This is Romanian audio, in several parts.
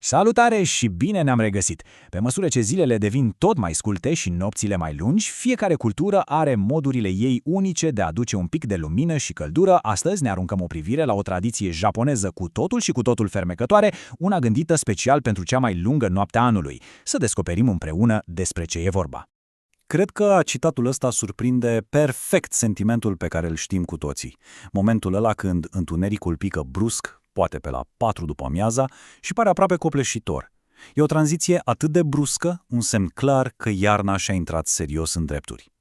Salutare și bine ne-am regăsit! Pe măsură ce zilele devin tot mai sculte și nopțile mai lungi, fiecare cultură are modurile ei unice de a aduce un pic de lumină și căldură. Astăzi ne aruncăm o privire la o tradiție japoneză cu totul și cu totul fermecătoare, una gândită special pentru cea mai lungă noapte a anului. Să descoperim împreună despre ce e vorba. Cred că citatul ăsta surprinde perfect sentimentul pe care îl știm cu toții. Momentul ăla când întunericul pică brusc, poate pe la 4 după amiaza, și pare aproape copleșitor. E o tranziție atât de bruscă, un semn clar că iarna și-a intrat serios în drepturi.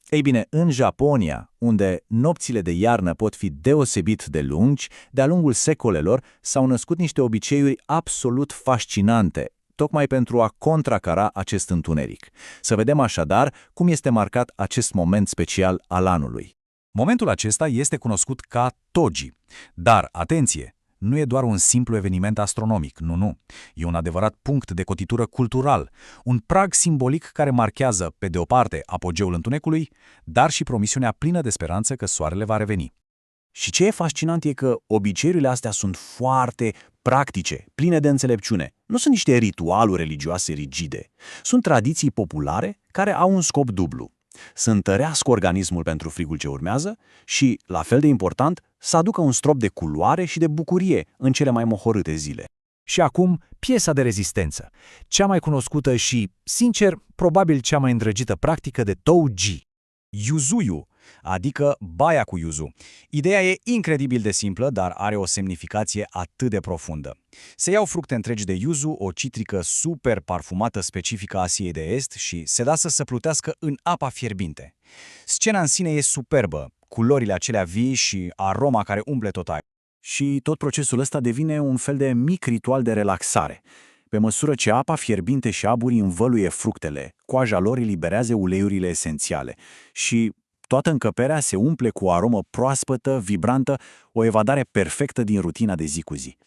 Ei bine, în Japonia, unde nopțile de iarnă pot fi deosebit de lungi, de-a lungul secolelor s-au născut niște obiceiuri absolut fascinante, tocmai pentru a contracara acest întuneric. Să vedem așadar cum este marcat acest moment special al anului. Momentul acesta este cunoscut ca Toji. Dar, atenție, nu e doar un simplu eveniment astronomic, nu. E un adevărat punct de cotitură cultural, un prag simbolic care marchează, pe de o parte, apogeul întunecului, dar și promisiunea plină de speranță că soarele va reveni. Și ce e fascinant e că obiceiurile astea sunt foarte practice, pline de înțelepciune. Nu sunt niște ritualuri religioase rigide. Sunt tradiții populare care au un scop dublu: să întărească organismul pentru frigul ce urmează și, la fel de important, să aducă un strop de culoare și de bucurie în cele mai mohorâte zile. Și acum, piesa de rezistență, cea mai cunoscută și, sincer, probabil cea mai îndrăgită practică de Touji. Yuzuyu, adică baia cu yuzu. Ideea e incredibil de simplă, dar are o semnificație atât de profundă. Se iau fructe întregi de yuzu, o citrică super parfumată specifică Asiei de Est, și se lasă să plutească în apa fierbinte. Scena în sine e superbă, culorile acelea vii și aroma care umple tot aerul. Și tot procesul ăsta devine un fel de mic ritual de relaxare. Pe măsură ce apa fierbinte și aburii învăluie fructele, coaja lor eliberează uleiurile esențiale și toată încăperea se umple cu o aromă proaspătă, vibrantă, o evadare perfectă din rutina de zi cu zi.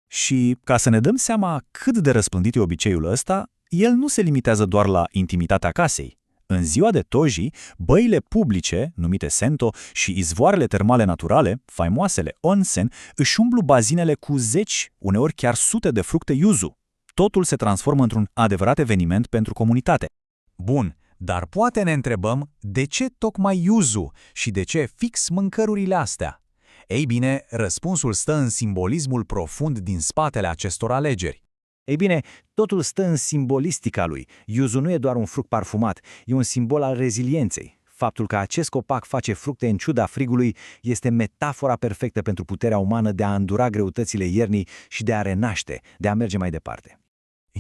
Și, ca să ne dăm seama cât de răspândit e obiceiul ăsta, el nu se limitează doar la intimitatea casei. În ziua de Toji, băile publice, numite sento, și izvoarele termale naturale, faimoasele onsen, își umblu bazinele cu zeci, uneori chiar sute de fructe yuzu. Totul se transformă într-un adevărat eveniment pentru comunitate. Bun, dar poate ne întrebăm de ce tocmai yuzu și de ce fix mâncărurile astea? Ei bine, răspunsul stă în simbolismul profund din spatele acestor alegeri. Ei bine, totul stă în simbolistica lui. Yuzu nu e doar un fruct parfumat, e un simbol al rezilienței. Faptul că acest copac face fructe în ciuda frigului este metafora perfectă pentru puterea umană de a îndura greutățile iernii și de a renaște, de a merge mai departe.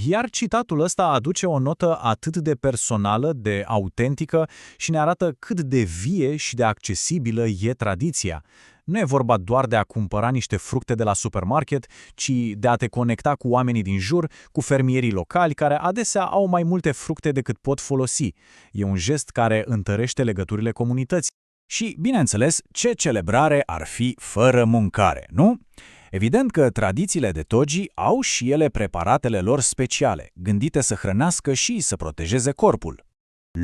Iar citatul ăsta aduce o notă atât de personală, de autentică și ne arată cât de vie și de accesibilă e tradiția. Nu e vorba doar de a cumpăra niște fructe de la supermarket, ci de a te conecta cu oamenii din jur, cu fermierii locali care adesea au mai multe fructe decât pot folosi. E un gest care întărește legăturile comunității. Și, bineînțeles, ce celebrare ar fi fără mâncare, nu? Evident că tradițiile de Toji au și ele preparatele lor speciale, gândite să hrănească și să protejeze corpul.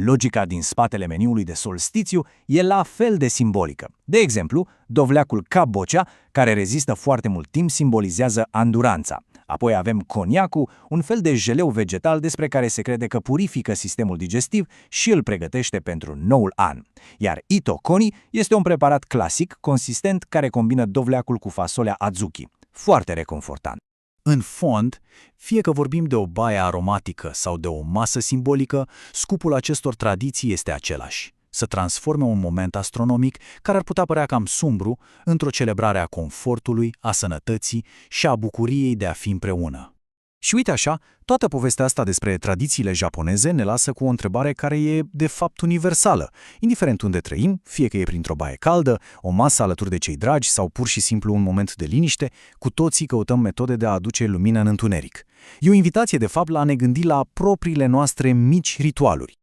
Logica din spatele meniului de solstițiu e la fel de simbolică. De exemplu, dovleacul kabocha, care rezistă foarte mult timp, simbolizează anduranța. Apoi avem coniacul, un fel de jeleu vegetal despre care se crede că purifică sistemul digestiv și îl pregătește pentru noul an. Iar itokoni este un preparat clasic, consistent, care combină dovleacul cu fasolea azuki. Foarte reconfortant. În fond, fie că vorbim de o baie aromatică sau de o masă simbolică, scopul acestor tradiții este același: să transforme un moment astronomic care ar putea părea cam sumbru într-o celebrare a confortului, a sănătății și a bucuriei de a fi împreună. Și uite așa, toată povestea asta despre tradițiile japoneze ne lasă cu o întrebare care e, de fapt, universală. Indiferent unde trăim, fie că e printr-o baie caldă, o masă alături de cei dragi sau pur și simplu un moment de liniște, cu toții căutăm metode de a aduce lumină în întuneric. E o invitație, de fapt, la a ne gândi la propriile noastre mici ritualuri.